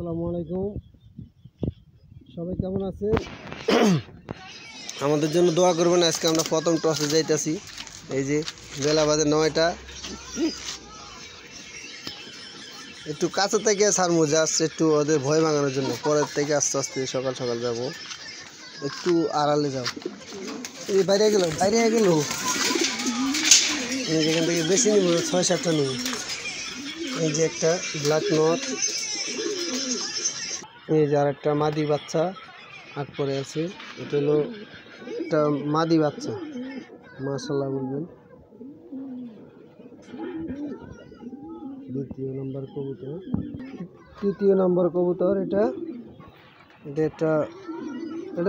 আসসালামু আলাইকুম, সবাই কেমন আছেন? আমাদের জন্য দোয়া করবেন। আজকে আমরা প্রথম টসে যাইতেছি। এই যে বেলা বাজে 9টা। একটু কাছে থেকে ছাড়মু, জাস্ট একটু ওদের ভয় ভাঙানোর জন্য। পরের থেকে আস্তে আস্তে সকাল সকাল যাব, একটু আড়ালে যাও। এই বাইরে গেল এখান থেকে বেশি নিব, 6-7টা নিব। এই যে একটা ব্ল্যাক নট, এই যে আর একটা মাদি বাচ্চা হাত পরে আছে। এটা হলো একটা মাদি বাচ্চা, মাশাআল্লাহ বলবেন। তৃতীয় নম্বর কবুতর এটা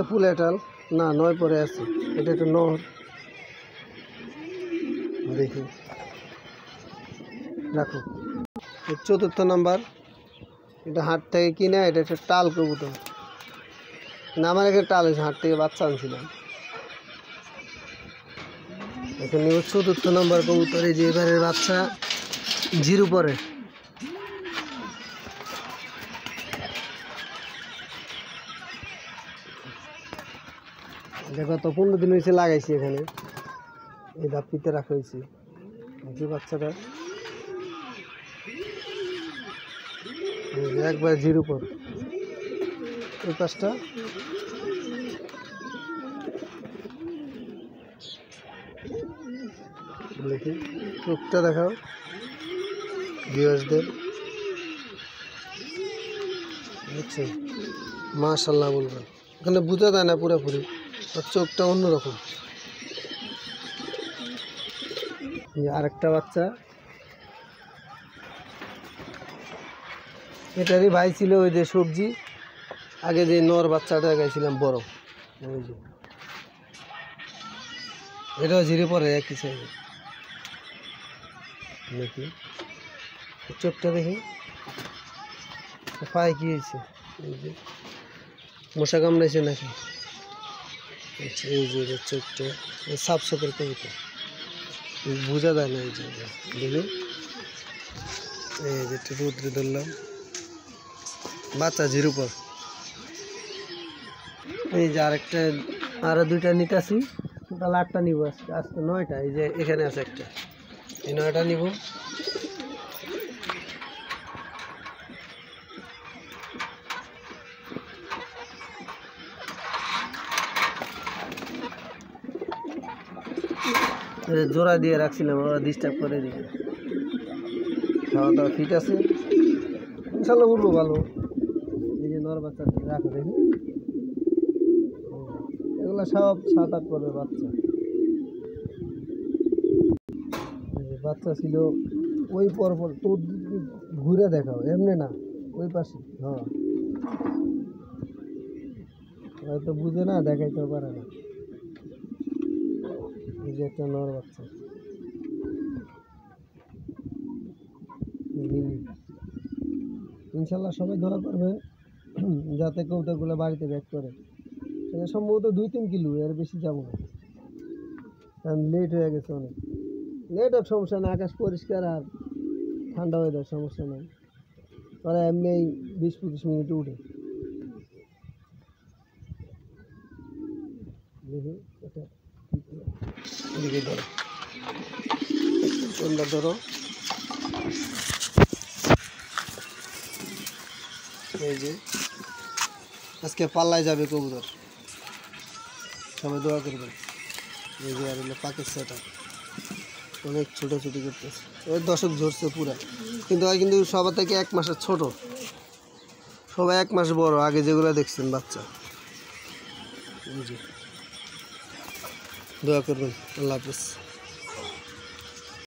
ফুল এটাল না, 9 পরে আছে। এটা একটা নর, দেখি রাখো। চতুর্থ নাম্বার, এটা হাট থেকে কিনা। এটা একটা টাল কবুতর না, আমার এখানে টাল হয়েছে, হাট থেকে বাচ্চা আনছিলাম। এখানে চতুর্থ নম্বর কবুতর। এই যে এবারের বাচ্চা 0 পরে। দেখো তো 15 দিন হয়েছে লাগাইছি এখানে, এই ধাপিতে রাখা হয়েছে। যে বাচ্চাটা একবার 0 পর। ওই পাশটা দেখি, চোখটা দেখাও ভিউয়ার্সদের, বুঝছেন? মাশাআল্লাহ বলবেন। এখানে বোঝা যায় না পুরোপুরি, আর চোখটা অন্যরকম। আরেকটা বাচ্চা, এটারই ভাই ছিল ওই যে সবজি, আগে যে নর বাচ্চাটা গাইছিলাম বড়, ওই যে এটাও 0 পরে, একই সাইজে। দেখি চোখটা, দেখি পায়ে কি হয়েছে, এই যে মশা কামড়াইছে নাকি। আচ্ছা, এই যে চোখটা সাফ সাফের কবিতা, বোঝা যায় না। এই যে দেখি, এই যে একটু রোদ্রে ধরলাম, বাচ্চা 0 পর। এই যে আরেকটা, আরো 2টা নিতেছি, টোটাল 8টা নিব আজকে 9টা। এই যে এখানে আছে একটা, এই 9টা নিব। জোড়া দিয়ে রাখছিলাম, ওরা ডিস্টার্ব করে দিবে। খাওয়া দাওয়া ফিট আছে, ইনশাল্লাহ উঠবো ভালো। এই যে নর বাচ্চা রাখো, দেখি এগুলো সব 7-8 পরের বাচ্চা। বাচ্চা ছিল ওই পরপর, তোর ঘুরে দেখাও, এমনি না, ওই পাশে। হ্যাঁ, হয়তো বুঝে না, দেখাইতেও পারে না। এই যে একটা নর বাচ্চা, ইনশাল্লাহ সবাই দোয়া করবেন যাতে কবুতরগুলো বাড়িতে ব্যাক করে। সম্ভবত 2-3 কিলো, এর বেশি যাবো না, কারণ লেট হয়ে গেছে অনেক। লেট হোক, সমস্যা নেই, আকাশ পরিষ্কার আর ঠান্ডা ওয়েদার, সমস্যা নেই। ওরা এমনি 20-25 মিনিটে উঠে। দেখি এটা এদিকে ধরো, তোমরা ধরো। এই যে আজকে পাল্লায় যাবে কবুতর, সবাই দোয়া করবেন। এই যে আর হলো পাকের সেটা, অনেক ছোটাছুটি করতেছে। এর দশক ঝরছে পুরা, কিন্তু সবার থেকে 1 মাসের ছোট, সবাই 1 মাস বড় আগে যেগুলো দেখছেন বাচ্চা। জি, দোয়া করবেন। আল্লাহ হাফেজ।